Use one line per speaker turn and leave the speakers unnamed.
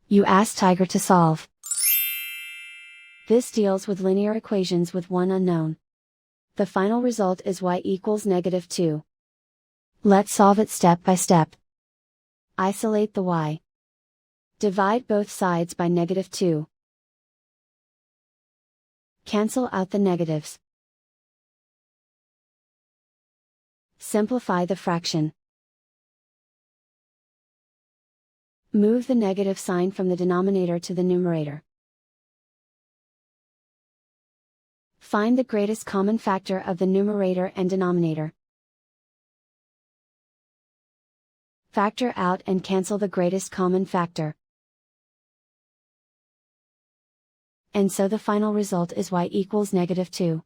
You ask Tiger to solve. This deals with linear equations with one unknown. The final result is y equals -2. Let's solve it step by step. Isolate the y. Divide both sides by -2. Cancel out the negatives. Simplify the fraction. Move the negative sign from the denominator to the numerator. Find the greatest common factor of the numerator and denominator. Factor out and cancel the greatest common factor. And so the final result is y equals -2.